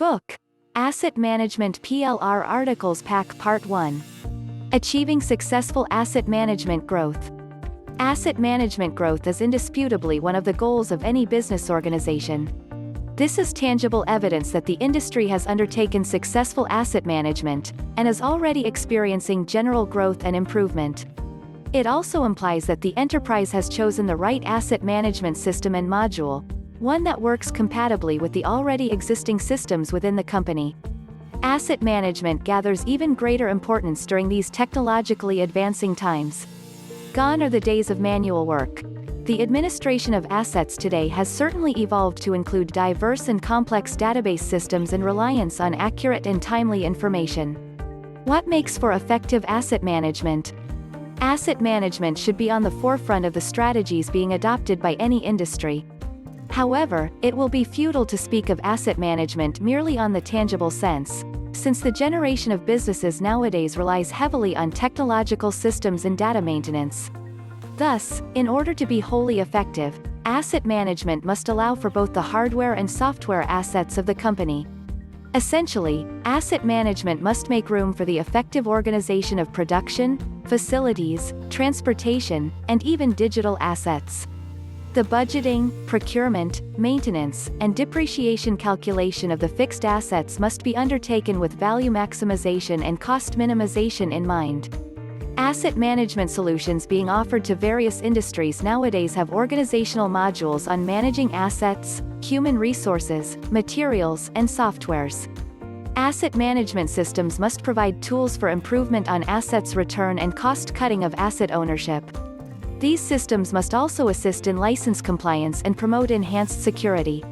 Book. Asset Management PLR Articles Pack Part 1. Achieving Successful Asset Management Growth. Asset management growth is indisputably one of the goals of any business organization. This is tangible evidence that the industry has undertaken successful asset management, and is already experiencing general growth and improvement. It also implies that the enterprise has chosen the right asset management system and module, one that works compatibly with the already existing systems within the company. Asset management gathers even greater importance during these technologically advancing times. Gone are the days of manual work. The administration of assets today has certainly evolved to include diverse and complex database systems and reliance on accurate and timely information. What makes for effective asset management? Asset management should be on the forefront of the strategies being adopted by any industry. However, it will be futile to speak of asset management merely on the tangible sense, since the generation of businesses nowadays relies heavily on technological systems and data maintenance. Thus, in order to be wholly effective, asset management must allow for both the hardware and software assets of the company. Essentially, asset management must make room for the effective organization of production, facilities, transportation, and even digital assets. The budgeting, procurement, maintenance, and depreciation calculation of the fixed assets must be undertaken with value maximization and cost minimization in mind. Asset management solutions being offered to various industries nowadays have organizational modules on managing assets, human resources, materials, and softwares. Asset management systems must provide tools for improvement on assets return and cost-cutting of asset ownership. These systems must also assist in license compliance and promote enhanced security.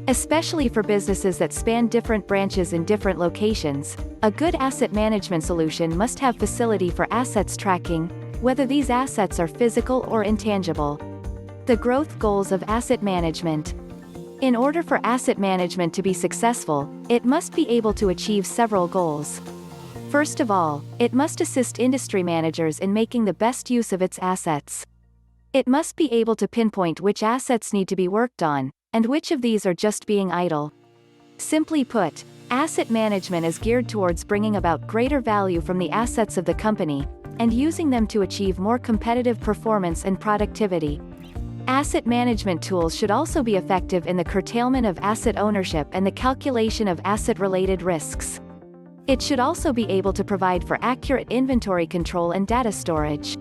Especially for businesses that span different branches in different locations, a good asset management solution must have facility for assets tracking, whether these assets are physical or intangible. The growth goals of asset management. In order for asset management to be successful, it must be able to achieve several goals. First of all, it must assist industry managers in making the best use of its assets. It must be able to pinpoint which assets need to be worked on, and which of these are just being idle. Simply put, asset management is geared towards bringing about greater value from the assets of the company, and using them to achieve more competitive performance and productivity. Asset management tools should also be effective in the curtailment of asset ownership and the calculation of asset-related risks. It should also be able to provide for accurate inventory control and data storage.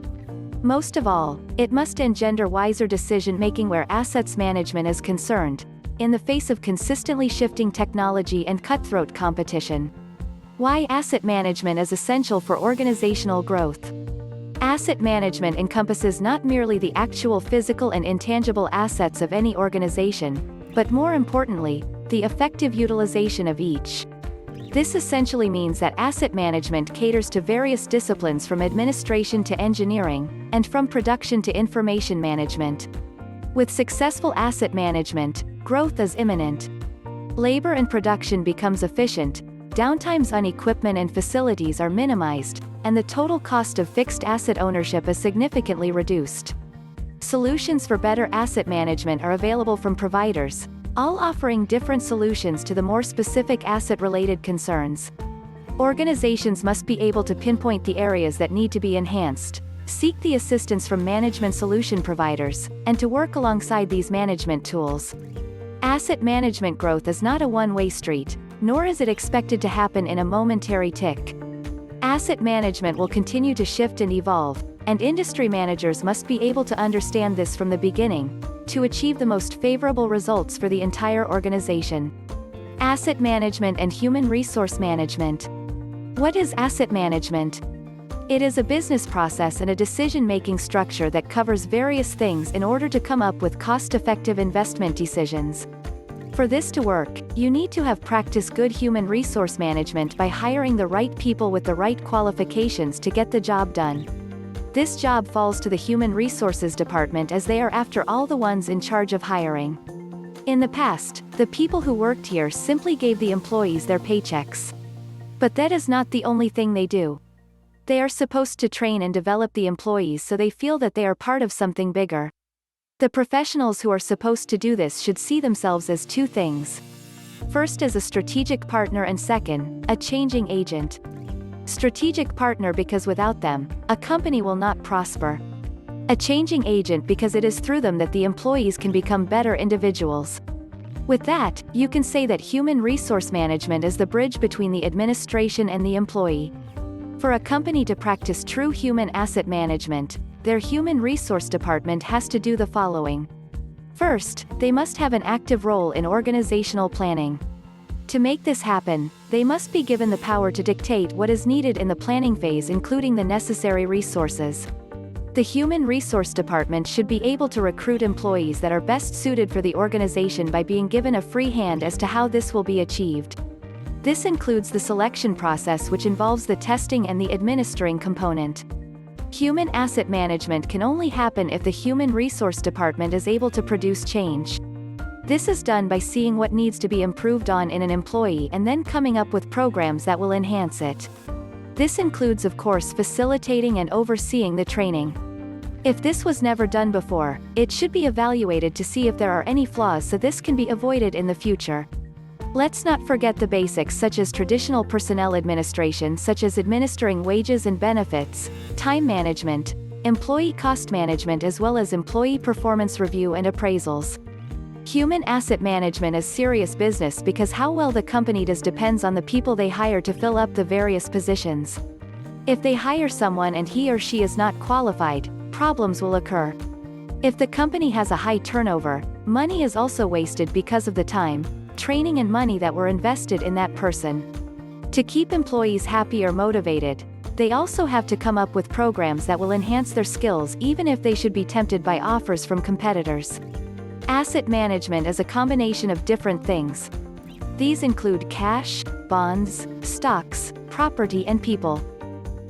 Most of all, it must engender wiser decision-making where assets management is concerned, in the face of consistently shifting technology and cutthroat competition. Why asset management is essential for organizational growth. Asset management encompasses not merely the actual physical and intangible assets of any organization, but more importantly, the effective utilization of each. This essentially means that asset management caters to various disciplines from administration to engineering, and from production to information management. With successful asset management, growth is imminent. Labor and production becomes efficient, downtimes on equipment and facilities are minimized, and the total cost of fixed asset ownership is significantly reduced. Solutions for better asset management are available from providers, all offering different solutions to the more specific asset-related concerns. Organizations must be able to pinpoint the areas that need to be enhanced, seek the assistance from management solution providers, and to work alongside these management tools. Asset management growth is not a one-way street, nor is it expected to happen in a momentary tick. Asset management will continue to shift and evolve, and industry managers must be able to understand this from the beginning, to achieve the most favorable results for the entire organization. Asset management and human resource management. What is asset management? It is a business process and a decision-making structure that covers various things in order to come up with cost-effective investment decisions. For this to work, you need to have practiced good human resource management by hiring the right people with the right qualifications to get the job done. This job falls to the Human Resources Department, as they are after all the ones in charge of hiring. In the past, the people who worked here simply gave the employees their paychecks. But that is not the only thing they do. They are supposed to train and develop the employees so they feel that they are part of something bigger. The professionals who are supposed to do this should see themselves as two things. First as a strategic partner and second, a changing agent. Strategic partner because without them, a company will not prosper. A changing agent because it is through them that the employees can become better individuals. With that, you can say that human resource management is the bridge between the administration and the employee. For a company to practice true human asset management, their human resource department has to do the following. First, they must have an active role in organizational planning. To make this happen, they must be given the power to dictate what is needed in the planning phase, including the necessary resources. The human resource department should be able to recruit employees that are best suited for the organization by being given a free hand as to how this will be achieved. This includes the selection process, which involves the testing and the administering component. Human asset management can only happen if the human resource department is able to produce change. This is done by seeing what needs to be improved on in an employee and then coming up with programs that will enhance it. This includes, of course, facilitating and overseeing the training. If this was never done before, it should be evaluated to see if there are any flaws so this can be avoided in the future. Let's not forget the basics such as traditional personnel administration, such as administering wages and benefits, time management, employee cost management, as well as employee performance review and appraisals. Human asset management is serious business because how well the company does depends on the people they hire to fill up the various positions. If they hire someone and he or she is not qualified, problems will occur. If the company has a high turnover, money is also wasted because of the time, training and money that were invested in that person. To keep employees happy or motivated, they also have to come up with programs that will enhance their skills even if they should be tempted by offers from competitors. Asset management is a combination of different things. These include cash, bonds, stocks, property and people.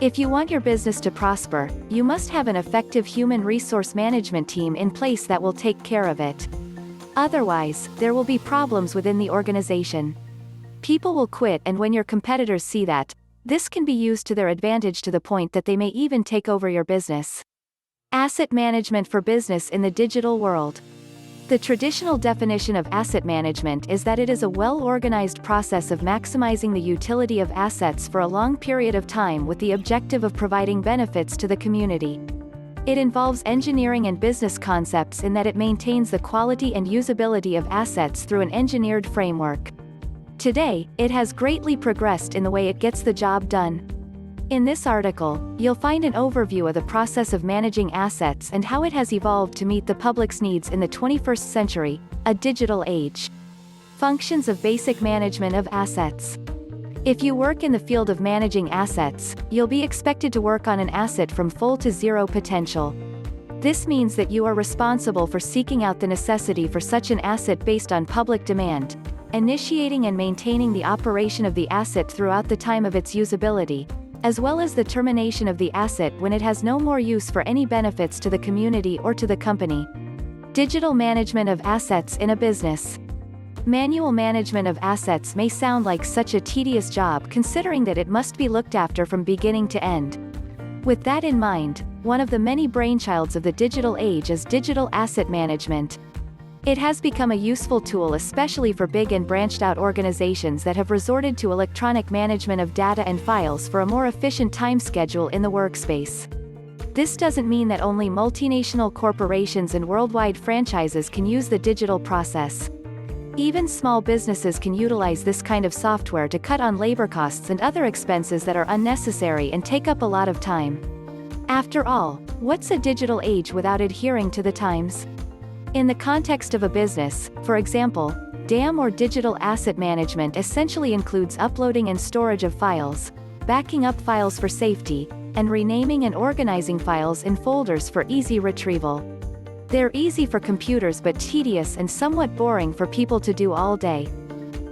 If you want your business to prosper, you must have an effective human resource management team in place that will take care of it. Otherwise, there will be problems within the organization. People will quit, and when your competitors see that, this can be used to their advantage to the point that they may even take over your business. Asset management for business in the digital world. The traditional definition of asset management is that it is a well-organized process of maximizing the utility of assets for a long period of time with the objective of providing benefits to the community. It involves engineering and business concepts in that it maintains the quality and usability of assets through an engineered framework. Today, it has greatly progressed in the way it gets the job done. In this article, you'll find an overview of the process of managing assets and how it has evolved to meet the public's needs in the 21st century, a digital age. Functions of basic management of assets. If you work in the field of managing assets, you'll be expected to work on an asset from full to zero potential. This means that you are responsible for seeking out the necessity for such an asset based on public demand, initiating and maintaining the operation of the asset throughout the time of its usability, as well as the termination of the asset when it has no more use for any benefits to the community or to the company. Digital management of assets in a business. Manual management of assets may sound like such a tedious job considering that it must be looked after from beginning to end. With that in mind, one of the many brainchilds of the digital age is digital asset management. It has become a useful tool especially for big and branched out organizations that have resorted to electronic management of data and files for a more efficient time schedule in the workspace. This doesn't mean that only multinational corporations and worldwide franchises can use the digital process. Even small businesses can utilize this kind of software to cut on labor costs and other expenses that are unnecessary and take up a lot of time. After all, what's a digital age without adhering to the times? In the context of a business, for example, DAM or digital asset management essentially includes uploading and storage of files, backing up files for safety, and renaming and organizing files in folders for easy retrieval. They're easy for computers but tedious and somewhat boring for people to do all day.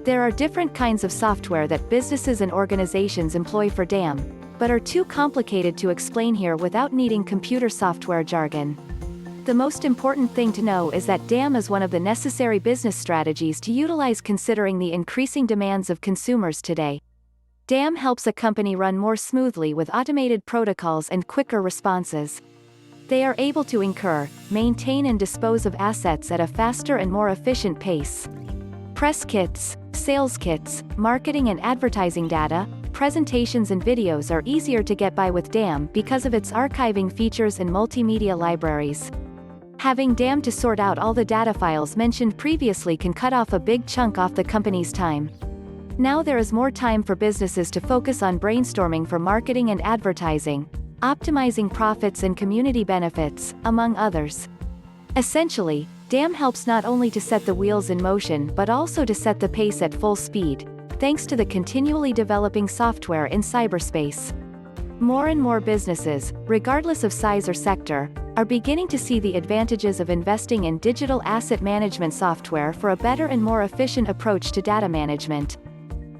There are different kinds of software that businesses and organizations employ for DAM, but are too complicated to explain here without needing computer software jargon. The most important thing to know is that DAM is one of the necessary business strategies to utilize considering the increasing demands of consumers today. DAM helps a company run more smoothly with automated protocols and quicker responses. They are able to incur, maintain and dispose of assets at a faster and more efficient pace. Press kits, Sales kits, marketing and advertising data, presentations and videos are easier to get by with DAM because of its archiving features and multimedia libraries. Having DAM to sort out all the data files mentioned previously can cut off a big chunk off the company's time. Now there is more time for businesses to focus on brainstorming for marketing and advertising, optimizing profits and community benefits, among others. Essentially, DAM helps not only to set the wheels in motion but also to set the pace at full speed, thanks to the continually developing software in cyberspace. More and more businesses, regardless of size or sector, are beginning to see the advantages of investing in digital asset management software for a better and more efficient approach to data management.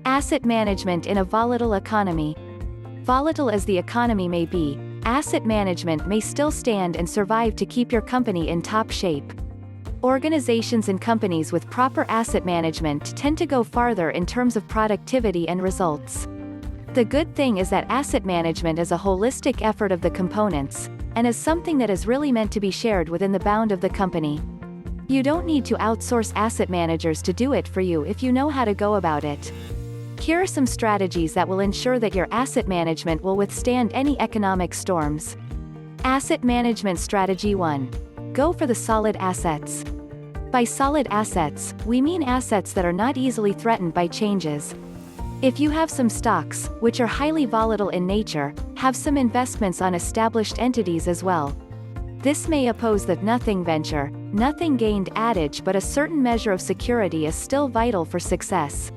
Asset management in a volatile economy. Volatile as the economy may be, asset management may still stand and survive to keep your company in top shape. Organizations and companies with proper asset management tend to go farther in terms of productivity and results. The good thing is that asset management is a holistic effort of the components, and is something that is really meant to be shared within the bound of the company. You don't need to outsource asset managers to do it for you if you know how to go about it. Here are some strategies that will ensure that your asset management will withstand any economic storms. Asset management strategy 1. Go for the solid assets. By solid assets, we mean assets that are not easily threatened by changes. If you have some stocks, which are highly volatile in nature, have some investments on established entities as well. This may oppose the nothing venture, nothing gained adage, but a certain measure of security is still vital for success.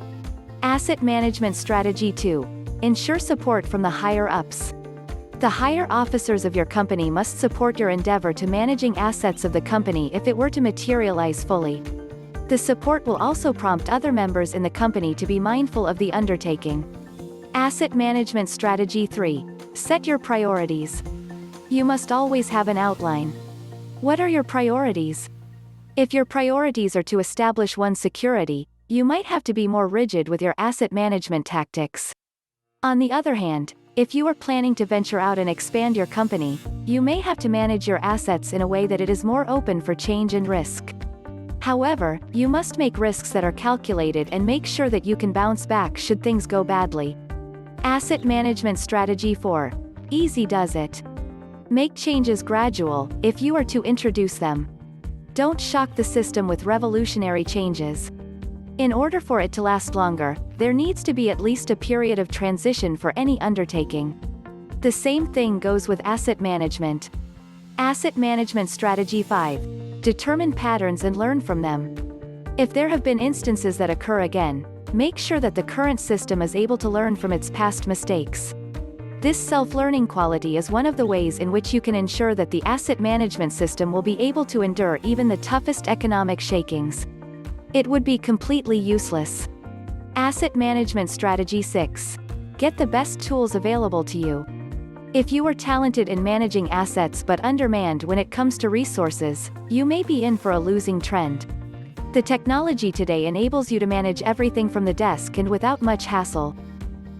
Asset management strategy 2. Ensure support from the higher-ups. The higher officers of your company must support your endeavor to managing assets of the company if it were to materialize fully. The support will also prompt other members in the company to be mindful of the undertaking. Asset management strategy 3. Set your priorities. You must always have an outline. What are your priorities? If your priorities are to establish one's security, you might have to be more rigid with your asset management tactics. On the other hand, if you are planning to venture out and expand your company, you may have to manage your assets in a way that it is more open for change and risk. However, you must make risks that are calculated and make sure that you can bounce back should things go badly. Asset management strategy 4. Easy does it. Make changes gradual, if you are to introduce them. Don't shock the system with revolutionary changes. In order for it to last longer, there needs to be at least a period of transition for any undertaking. The same thing goes with asset management. Asset management strategy 5. Determine patterns and learn from them. If there have been instances that occur again, make sure that the current system is able to learn from its past mistakes. This self-learning quality is one of the ways in which you can ensure that the asset management system will be able to endure even the toughest economic shakings. It would be completely useless. Asset management strategy 6. Get the best tools available to you. If you are talented in managing assets but undermanned when it comes to resources, you may be in for a losing trend. The technology today enables you to manage everything from the desk and without much hassle.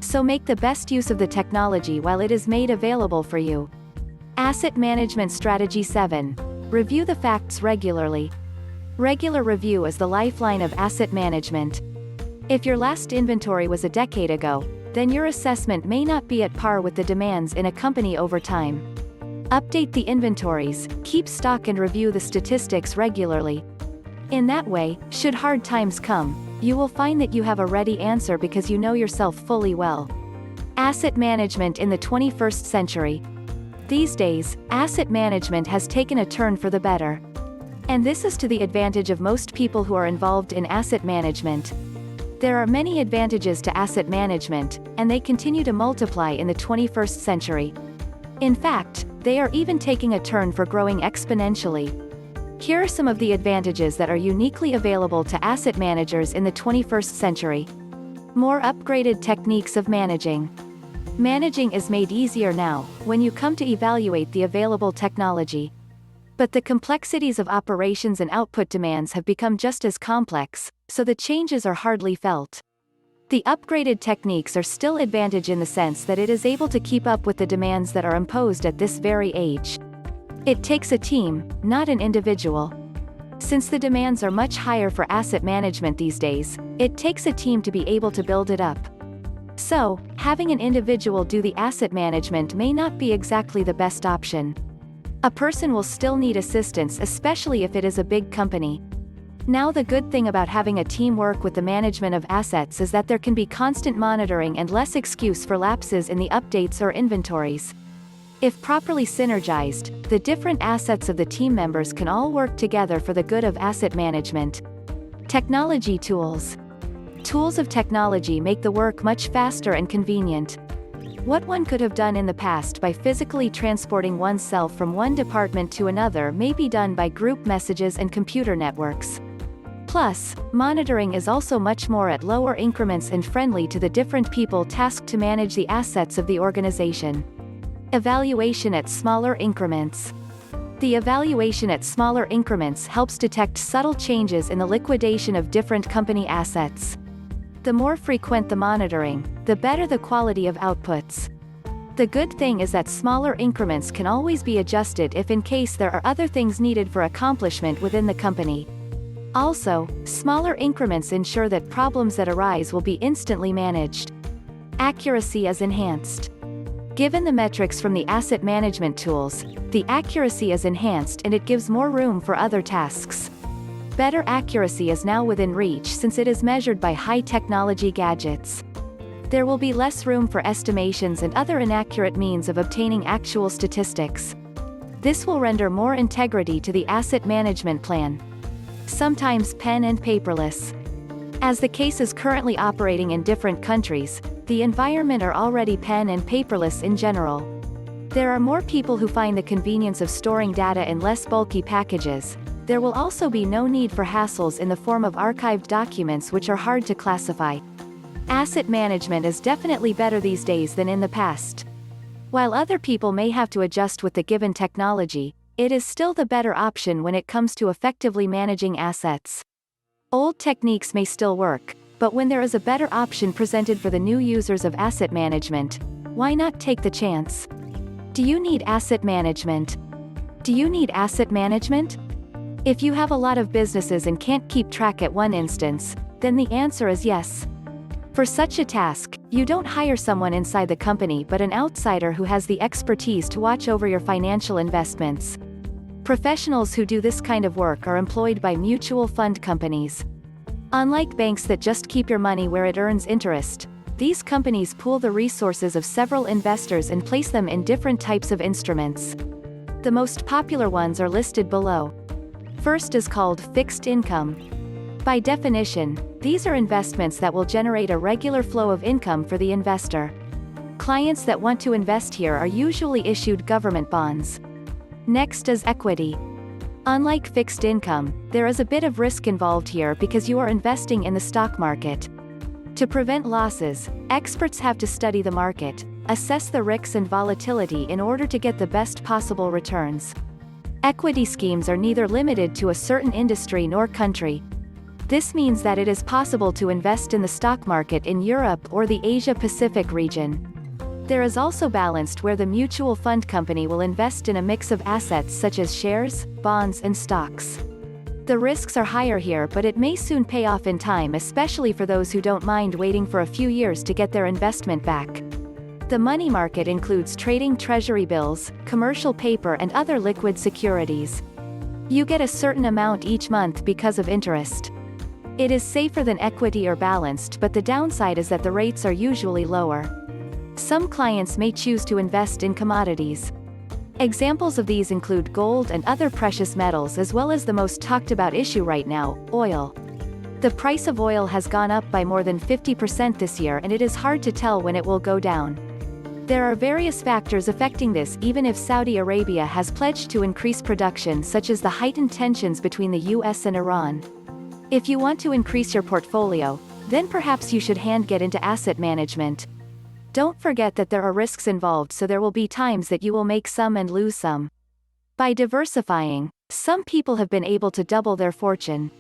So make the best use of the technology while it is made available for you. Asset management strategy 7. Review the facts regularly. Regular review is the lifeline of asset management. If your last inventory was a decade ago, then your assessment may not be at par with the demands in a company over time. Update the inventories, keep stock and review the statistics regularly. In that way, should hard times come, you will find that you have a ready answer because you know yourself fully well. Asset management in the 21st century. These days, asset management has taken a turn for the better. And this is to the advantage of most people who are involved in asset management. There are many advantages to asset management, and they continue to multiply in the 21st century. In fact, they are even taking a turn for growing exponentially. Here are some of the advantages that are uniquely available to asset managers in the 21st century. More upgraded techniques of managing. Managing is made easier now, when you come to evaluate the available technology. But the complexities of operations and output demands have become just as complex, so the changes are hardly felt. The upgraded techniques are still advantage in the sense that it is able to keep up with the demands that are imposed at this very age. It takes a team, not an individual. Since the demands are much higher for asset management these days, it takes a team to be able to build it up. So, having an individual do the asset management may not be exactly the best option. A person will still need assistance, especially if it is a big company. Now, the good thing about having a team work with the management of assets is that there can be constant monitoring and less excuse for lapses in the updates or inventories. If properly synergized, the different assets of the team members can all work together for the good of asset management. Technology tools. Tools of technology make the work much faster and convenient. What one could have done in the past by physically transporting oneself from one department to another may be done by group messages and computer networks. Plus, monitoring is also much more at lower increments and friendly to the different people tasked to manage the assets of the organization. Evaluation at smaller increments. The evaluation at smaller increments helps detect subtle changes in the liquidation of different company assets. The more frequent the monitoring, the better the quality of outputs. The good thing is that smaller increments can always be adjusted if in case there are other things needed for accomplishment within the company. Also, smaller increments ensure that problems that arise will be instantly managed. Accuracy is enhanced. Given the metrics from the asset management tools, the accuracy is enhanced and it gives more room for other tasks. Better accuracy is now within reach since it is measured by high-technology gadgets. There will be less room for estimations and other inaccurate means of obtaining actual statistics. This will render more integrity to the asset management plan. Sometimes pen and paperless. As the case is currently operating in different countries, the environment are already pen and paperless in general. There are more people who find the convenience of storing data in less bulky packages. There will also be no need for hassles in the form of archived documents which are hard to classify. Asset management is definitely better these days than in the past. While other people may have to adjust with the given technology, it is still the better option when it comes to effectively managing assets. Old techniques may still work, but when there is a better option presented for the new users of asset management, why not take the chance? Do you need asset management? Do you need asset management? If you have a lot of businesses and can't keep track at one instance, then the answer is yes. For such a task, you don't hire someone inside the company but an outsider who has the expertise to watch over your financial investments. Professionals who do this kind of work are employed by mutual fund companies. Unlike banks that just keep your money where it earns interest, these companies pool the resources of several investors and place them in different types of instruments. The most popular ones are listed below. First is called fixed income. By definition, these are investments that will generate a regular flow of income for the investor. Clients that want to invest here are usually issued government bonds. Next is equity. Unlike fixed income, there is a bit of risk involved here because you are investing in the stock market. To prevent losses, experts have to study the market, assess the risks and volatility in order to get the best possible returns. Equity schemes are neither limited to a certain industry nor country. This means that it is possible to invest in the stock market in Europe or the Asia-Pacific region. There is also balanced where the mutual fund company will invest in a mix of assets such as shares, bonds and stocks. The risks are higher here but it may soon pay off in time, especially for those who don't mind waiting for a few years to get their investment back. The money market includes trading treasury bills, commercial paper and other liquid securities. You get a certain amount each month because of interest. It is safer than equity or balanced, but the downside is that the rates are usually lower. Some clients may choose to invest in commodities. Examples of these include gold and other precious metals, as well as the most talked about issue right now, oil. The price of oil has gone up by more than 50% this year and it is hard to tell when it will go down. There are various factors affecting this, even if Saudi Arabia has pledged to increase production, such as the heightened tensions between the US and Iran. If you want to increase your portfolio, then perhaps you should get into asset management. Don't forget that there are risks involved, so there will be times that you will make some and lose some. By diversifying, some people have been able to double their fortune.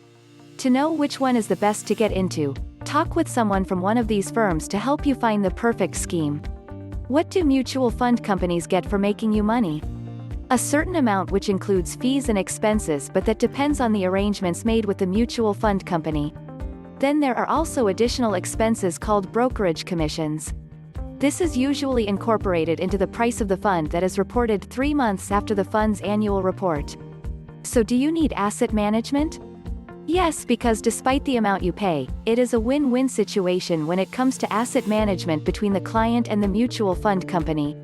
To know which one is the best to get into, talk with someone from one of these firms to help you find the perfect scheme. What do mutual fund companies get for making you money? A certain amount which includes fees and expenses, but that depends on the arrangements made with the mutual fund company. Then there are also additional expenses called brokerage commissions. This is usually incorporated into the price of the fund that is reported 3 months after the fund's annual report. So do you need asset management? Yes, because despite the amount you pay, it is a win-win situation when it comes to asset management between the client and the mutual fund company.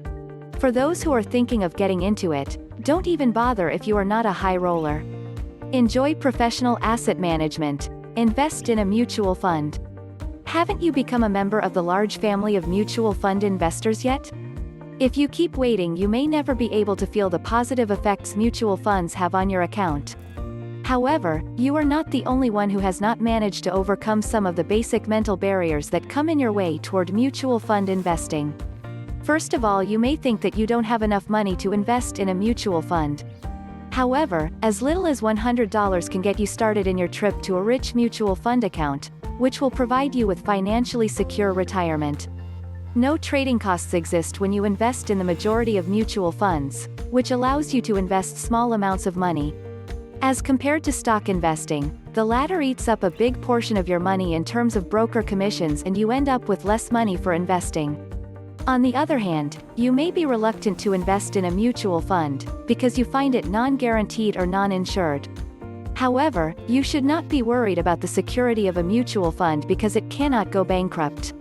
For those who are thinking of getting into it, don't even bother if you are not a high roller. Enjoy professional asset management. Invest in a mutual fund. Haven't you become a member of the large family of mutual fund investors yet? If you keep waiting, you may never be able to feel the positive effects mutual funds have on your account. However, you are not the only one who has not managed to overcome some of the basic mental barriers that come in your way toward mutual fund investing. First of all, you may think that you don't have enough money to invest in a mutual fund. However, as little as $100 can get you started in your trip to a rich mutual fund account, which will provide you with financially secure retirement. No trading costs exist when you invest in the majority of mutual funds, which allows you to invest small amounts of money. As compared to stock investing, the latter eats up a big portion of your money in terms of broker commissions, and you end up with less money for investing. On the other hand, you may be reluctant to invest in a mutual fund, because you find it non-guaranteed or non-insured. However, you should not be worried about the security of a mutual fund because it cannot go bankrupt.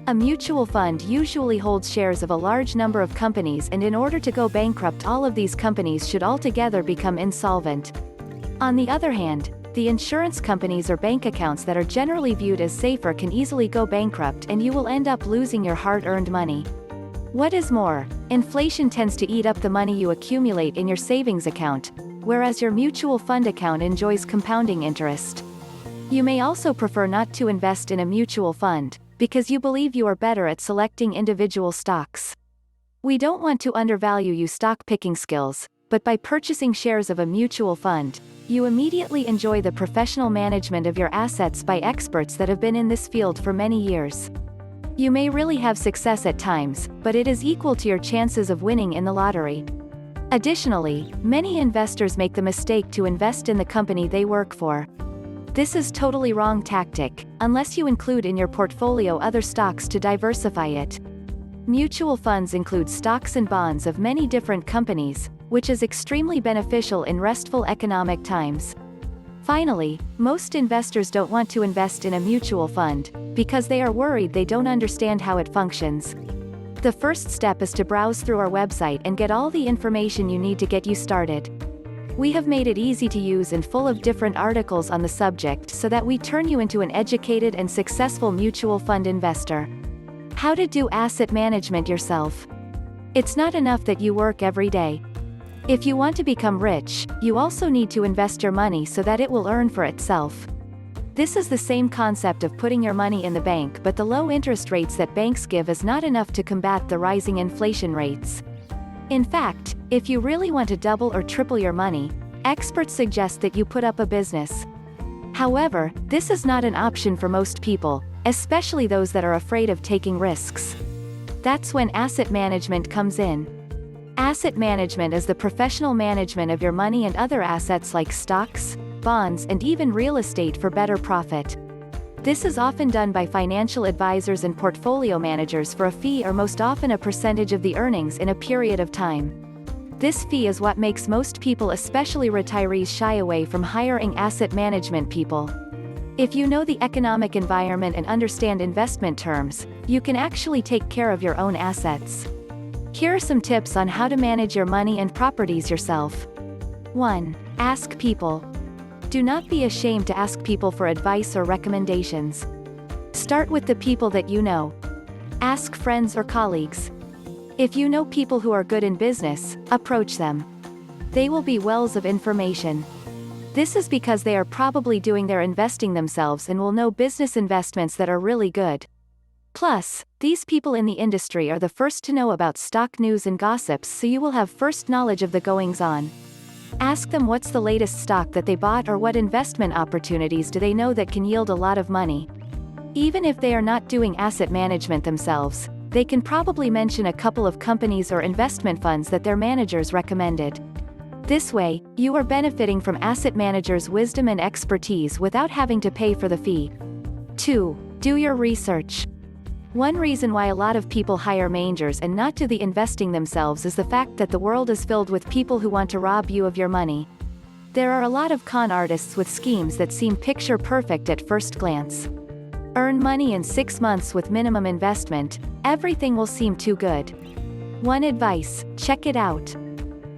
A mutual fund usually holds shares of a large number of companies, and in order to go bankrupt, all of these companies should altogether become insolvent. On the other hand, the insurance companies or bank accounts that are generally viewed as safer can easily go bankrupt, and you will end up losing your hard-earned money. What is more, inflation tends to eat up the money you accumulate in your savings account, whereas your mutual fund account enjoys compounding interest. You may also prefer not to invest in a mutual fund, because you believe you are better at selecting individual stocks. We don't want to undervalue your stock-picking skills, but by purchasing shares of a mutual fund, you immediately enjoy the professional management of your assets by experts that have been in this field for many years. You may really have success at times, but it is equal to your chances of winning in the lottery. Additionally, many investors make the mistake to invest in the company they work for. This is totally wrong tactic, unless you include in your portfolio other stocks to diversify it. Mutual funds include stocks and bonds of many different companies, which is extremely beneficial in restful economic times. Finally, most investors don't want to invest in a mutual fund, because they are worried they don't understand how it functions. The first step is to browse through our website and get all the information you need to get you started. We have made it easy to use and full of different articles on the subject so that we turn you into an educated and successful mutual fund investor. How to do asset management yourself. It's not enough that you work every day. If you want to become rich, you also need to invest your money so that it will earn for itself. This is the same concept of putting your money in the bank, but the low interest rates that banks give is not enough to combat the rising inflation rates. In fact, if you really want to double or triple your money, experts suggest that you put up a business. However, this is not an option for most people, especially those that are afraid of taking risks. That's when asset management comes in. Asset management is the professional management of your money and other assets like stocks, bonds, and even real estate for better profit. This is often done by financial advisors and portfolio managers for a fee, or most often a percentage of the earnings in a period of time. This fee is what makes most people, especially retirees, shy away from hiring asset management people. If you know the economic environment and understand investment terms, you can actually take care of your own assets. Here are some tips on how to manage your money and properties yourself. 1. Ask people. Do not be ashamed to ask people for advice or recommendations. Start with the people that you know. Ask friends or colleagues. If you know people who are good in business, approach them. They will be wells of information. This is because they are probably doing their investing themselves and will know business investments that are really good. Plus, these people in the industry are the first to know about stock news and gossips, so you will have first knowledge of the goings-on. Ask them what's the latest stock that they bought, or what investment opportunities do they know that can yield a lot of money. Even if they are not doing asset management themselves, they can probably mention a couple of companies or investment funds that their managers recommended. This way, you are benefiting from asset managers' wisdom and expertise without having to pay for the fee. 2. Do your research. One reason why a lot of people hire managers and not do the investing themselves is the fact that the world is filled with people who want to rob you of your money. There are a lot of con artists with schemes that seem picture perfect at first glance. Earn money in 6 months with minimum investment, everything will seem too good. One advice, check it out.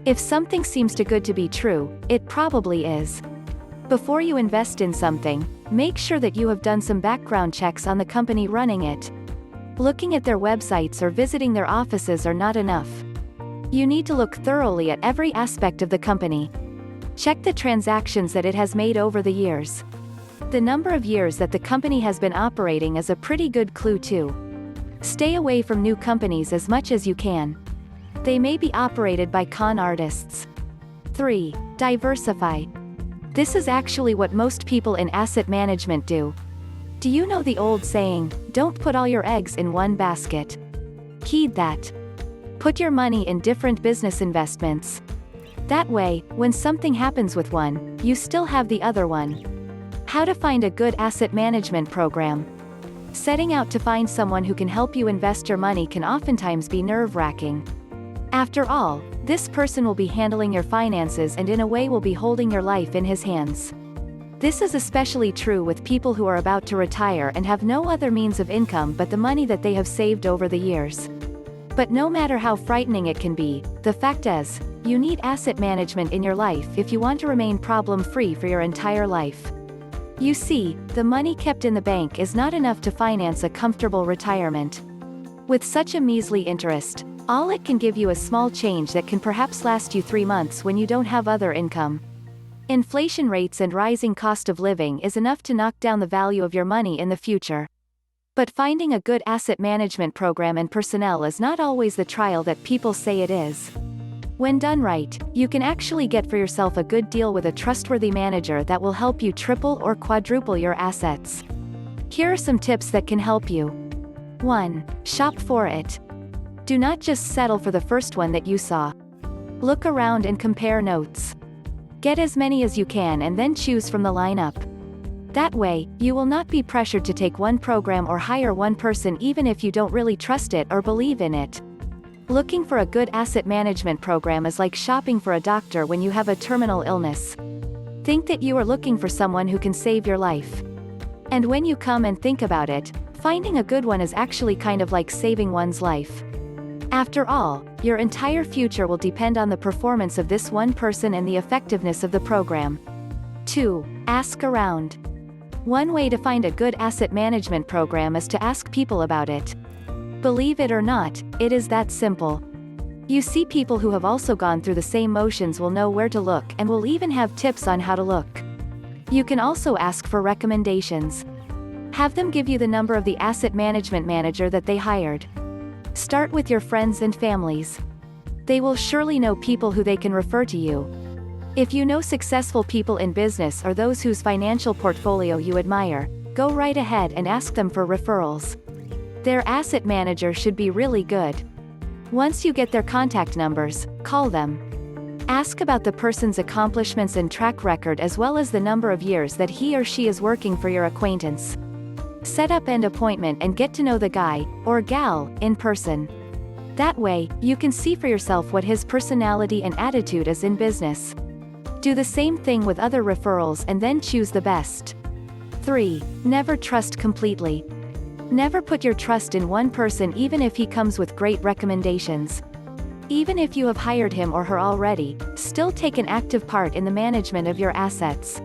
If something seems too good to be true, it probably is. Before you invest in something, make sure that you have done some background checks on the company running it. Looking at their websites or visiting their offices are not enough. You need to look thoroughly at every aspect of the company. Check the transactions that it has made over the years. The number of years that the company has been operating is a pretty good clue too. Stay away from new companies as much as you can. They may be operated by con artists. 3. Diversify. This is actually what most people in asset management do. Do you know the old saying, don't put all your eggs in one basket? Heed that. Put your money in different business investments. That way, when something happens with one, you still have the other one. How to find a good asset management program. Setting out to find someone who can help you invest your money can oftentimes be nerve-wracking. After all, this person will be handling your finances and in a way will be holding your life in his hands. This is especially true with people who are about to retire and have no other means of income but the money that they have saved over the years. But no matter how frightening it can be, the fact is, you need asset management in your life if you want to remain problem-free for your entire life. You see, the money kept in the bank is not enough to finance a comfortable retirement. With such a measly interest, all it can give you is small change that can perhaps last you 3 months when you don't have other income. Inflation rates and rising cost of living is enough to knock down the value of your money in the future. But finding a good asset management program and personnel is not always the trial that people say it is. When done right, you can actually get for yourself a good deal with a trustworthy manager that will help you triple or quadruple your assets. Here are some tips that can help you. 1. Shop for it. Do not just settle for the first one that you saw. Look around and compare notes. Get as many as you can and then choose from the lineup. That way, you will not be pressured to take one program or hire one person even if you don't really trust it or believe in it. Looking for a good asset management program is like shopping for a doctor when you have a terminal illness. Think that you are looking for someone who can save your life. And when you come and think about it, finding a good one is actually kind of like saving one's life. After all, your entire future will depend on the performance of this one person and the effectiveness of the program. 2. Ask around. One way to find a good asset management program is to ask people about it. Believe it or not, it is that simple. You see, people who have also gone through the same motions will know where to look and will even have tips on how to look. You can also ask for recommendations. Have them give you the number of the asset management manager that they hired. Start with your friends and families. They will surely know people who they can refer to you. If you know successful people in business or those whose financial portfolio you admire, go right ahead and ask them for referrals. Their asset manager should be really good. Once you get their contact numbers, call them. Ask about the person's accomplishments and track record as well as the number of years that he or she is working for your acquaintance. Set up an appointment and get to know the guy, or gal, in person. That way, you can see for yourself what his personality and attitude is in business. Do the same thing with other referrals and then choose the best. 3. Never trust completely. Never put your trust in one person even if he comes with great recommendations. Even if you have hired him or her already, still take an active part in the management of your assets.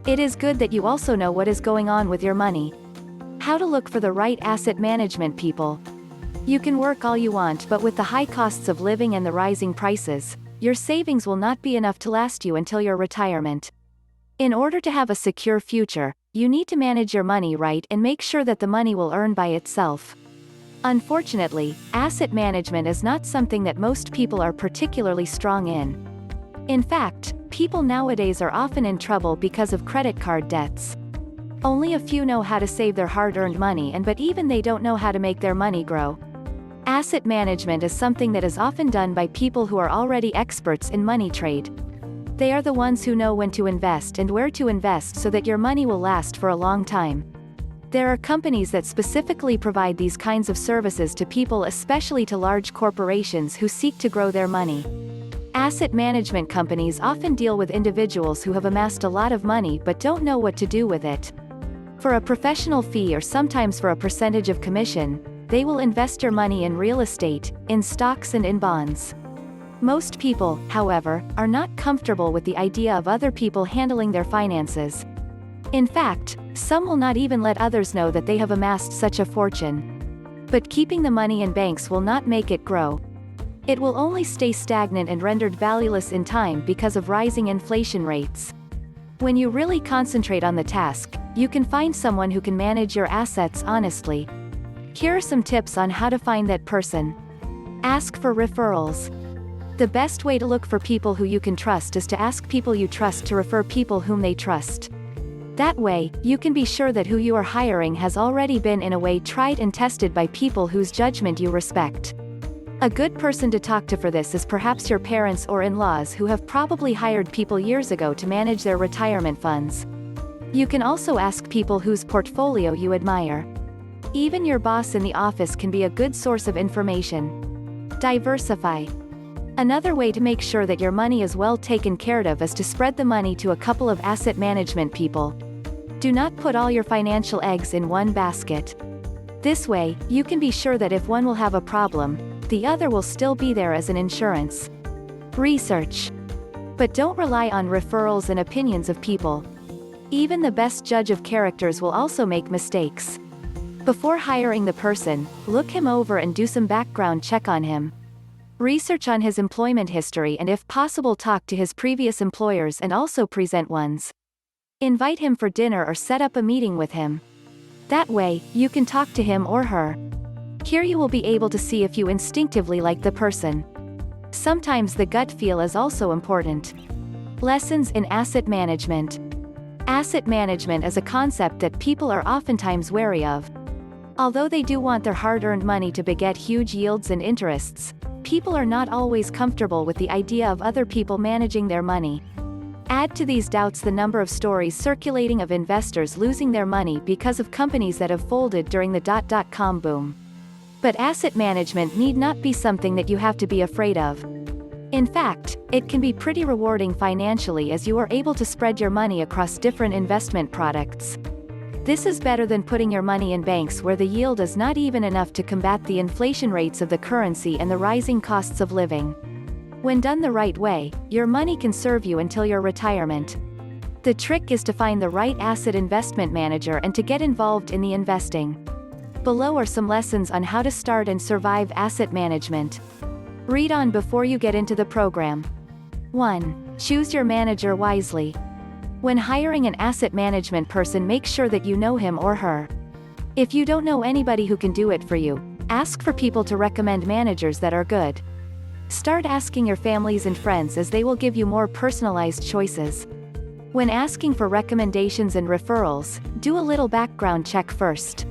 It is good that you also know what is going on with your money. How to look for the right asset management people. You can work all you want, but with the high costs of living and the rising prices, your savings will not be enough to last you until your retirement. In order to have a secure future, you need to manage your money right and make sure that the money will earn by itself. Unfortunately, asset management is not something that most people are particularly strong in. In fact, people nowadays are often in trouble because of credit card debts. Only a few know how to save their hard-earned money, but even they don't know how to make their money grow. Asset management is something that is often done by people who are already experts in money trade. They are the ones who know when to invest and where to invest so that your money will last for a long time. There are companies that specifically provide these kinds of services to people, especially to large corporations who seek to grow their money. Asset management companies often deal with individuals who have amassed a lot of money but don't know what to do with it. For a professional fee or sometimes for a percentage of commission, they will invest your money in real estate, in stocks and in bonds. Most people, however, are not comfortable with the idea of other people handling their finances. In fact, some will not even let others know that they have amassed such a fortune. But keeping the money in banks will not make it grow. It will only stay stagnant and rendered valueless in time because of rising inflation rates. When you really concentrate on the task, you can find someone who can manage your assets honestly. Here are some tips on how to find that person. Ask for referrals. The best way to look for people who you can trust is to ask people you trust to refer people whom they trust. That way, you can be sure that who you are hiring has already been in a way tried and tested by people whose judgment you respect. A good person to talk to for this is perhaps your parents or in-laws who have probably hired people years ago to manage their retirement funds. You can also ask people whose portfolio you admire. Even your boss in the office can be a good source of information. Diversify. Another way to make sure that your money is well taken care of is to spread the money to a couple of asset management people. Do not put all your financial eggs in one basket. This way, you can be sure that if one will have a problem, the other will still be there as an insurance. Research. But don't rely on referrals and opinions of people. Even the best judge of characters will also make mistakes. Before hiring the person, look him over and do some background check on him. Research on his employment history and if possible talk to his previous employers and also present ones. Invite him for dinner or set up a meeting with him. That way, you can talk to him or her. Here you will be able to see if you instinctively like the person. Sometimes the gut feel is also important. Lessons in asset management. Asset management is a concept that people are oftentimes wary of. Although they do want their hard-earned money to beget huge yields and interests, people are not always comfortable with the idea of other people managing their money. Add to these doubts the number of stories circulating of investors losing their money because of companies that have folded during the .com boom. But asset management need not be something that you have to be afraid of. In fact, it can be pretty rewarding financially as you are able to spread your money across different investment products. This is better than putting your money in banks where the yield is not even enough to combat the inflation rates of the currency and the rising costs of living. When done the right way, your money can serve you until your retirement. The trick is to find the right asset investment manager and to get involved in the investing. Below are some lessons on how to start and survive asset management. Read on before you get into the program. 1. Choose your manager wisely. When hiring an asset management person, make sure that you know him or her. If you don't know anybody who can do it for you, ask for people to recommend managers that are good. Start asking your families and friends as they will give you more personalized choices. When asking for recommendations and referrals, do a little background check first.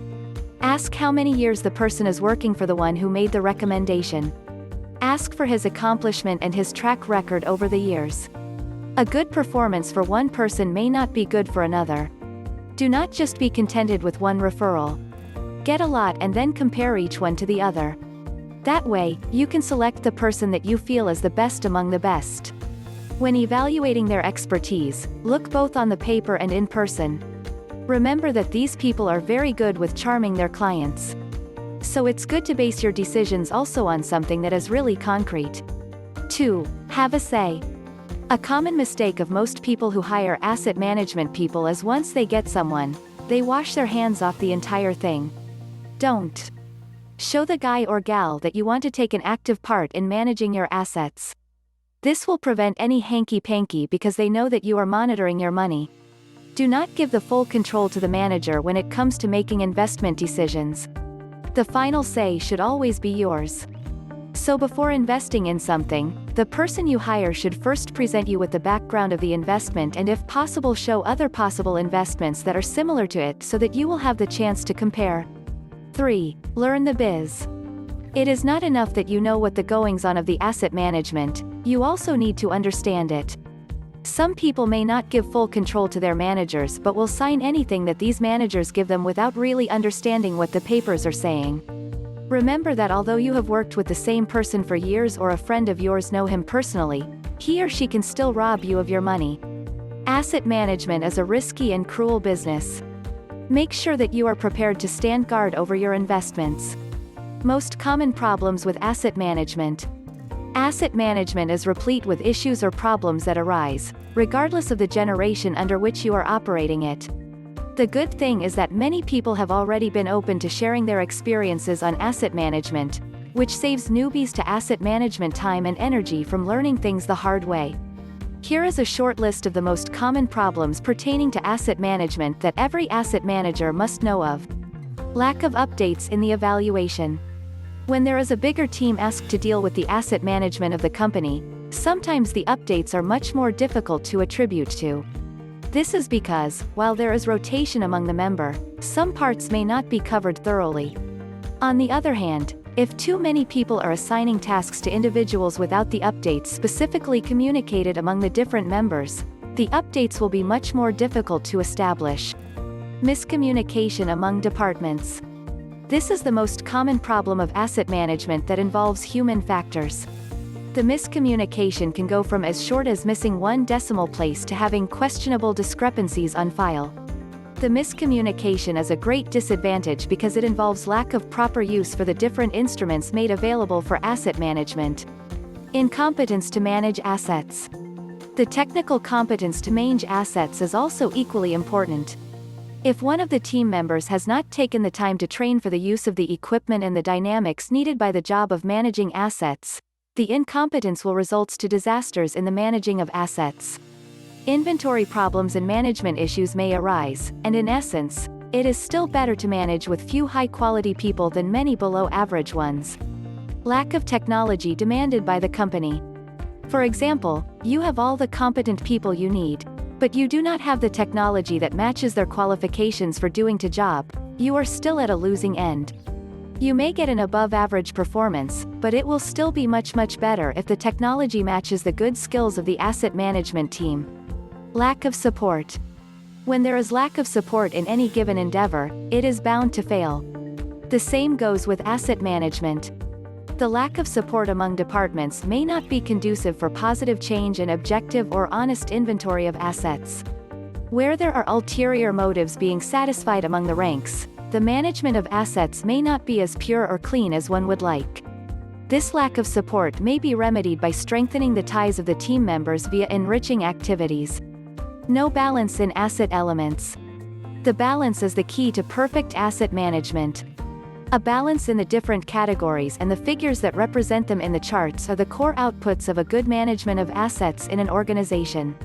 Ask how many years the person is working for the one who made the recommendation. Ask for his accomplishment and his track record over the years. A good performance for one person may not be good for another. Do not just be contented with one referral. Get a lot and then compare each one to the other. That way, you can select the person that you feel is the best among the best. When evaluating their expertise, look both on the paper and in person. Remember that these people are very good with charming their clients. So it's good to base your decisions also on something that is really concrete. 2. Have a say. A common mistake of most people who hire asset management people is once they get someone, they wash their hands off the entire thing. Don't. Show the guy or gal that you want to take an active part in managing your assets. This will prevent any hanky-panky because they know that you are monitoring your money. Do not give the full control to the manager when it comes to making investment decisions. The final say should always be yours. So before investing in something, the person you hire should first present you with the background of the investment and if possible show other possible investments that are similar to it so that you will have the chance to compare. 3. Learn the biz. It is not enough that you know what the goings-on of the asset management, you also need to understand it. Some people may not give full control to their managers but will sign anything that these managers give them without really understanding what the papers are saying. Remember that although you have worked with the same person for years or a friend of yours know him personally, he or she can still rob you of your money. Asset management is a risky and cruel business. Make sure that you are prepared to stand guard over your investments. Most common problems with asset management. Asset management is replete with issues or problems that arise, regardless of the generation under which you are operating it. The good thing is that many people have already been open to sharing their experiences on asset management, which saves newbies to asset management time and energy from learning things the hard way. Here is a short list of the most common problems pertaining to asset management that every asset manager must know of. Lack of updates in the evaluation. When there is a bigger team asked to deal with the asset management of the company, sometimes the updates are much more difficult to attribute to. This is because, while there is rotation among the member, some parts may not be covered thoroughly. On the other hand, if too many people are assigning tasks to individuals without the updates specifically communicated among the different members, the updates will be much more difficult to establish. Miscommunication among departments. This is the most common problem of asset management that involves human factors. The miscommunication can go from as short as missing one decimal place to having questionable discrepancies on file. The miscommunication is a great disadvantage because it involves lack of proper use for the different instruments made available for asset management. Incompetence to manage assets. The technical competence to manage assets is also equally important. If one of the team members has not taken the time to train for the use of the equipment and the dynamics needed by the job of managing assets, the incompetence will result to disasters in the managing of assets. Inventory problems and management issues may arise, and in essence, it is still better to manage with few high-quality people than many below-average ones. Lack of technology demanded by the company. For example, you have all the competent people you need, but you do not have the technology that matches their qualifications for doing the job, you are still at a losing end. You may get an above-average performance, but it will still be much better if the technology matches the good skills of the asset management team. Lack of support. When there is lack of support in any given endeavor, it is bound to fail. The same goes with asset management. The lack of support among departments may not be conducive for positive change and objective or honest inventory of assets. Where there are ulterior motives being satisfied among the ranks, the management of assets may not be as pure or clean as one would like. This lack of support may be remedied by strengthening the ties of the team members via enriching activities. No balance in asset elements. The balance is the key to perfect asset management. A balance in the different categories and the figures that represent them in the charts are the core outputs of a good management of assets in an organization.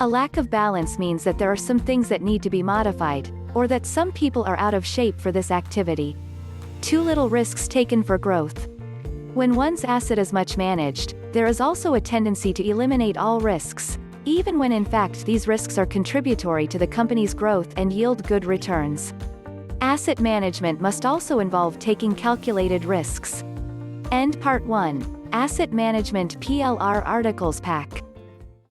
A lack of balance means that there are some things that need to be modified, or that some people are out of shape for this activity. Too little risks taken for growth. When one's asset is much managed, there is also a tendency to eliminate all risks, even when in fact these risks are contributory to the company's growth and yield good returns. Asset management must also involve taking calculated risks. End Part 1. Asset Management PLR Articles Pack.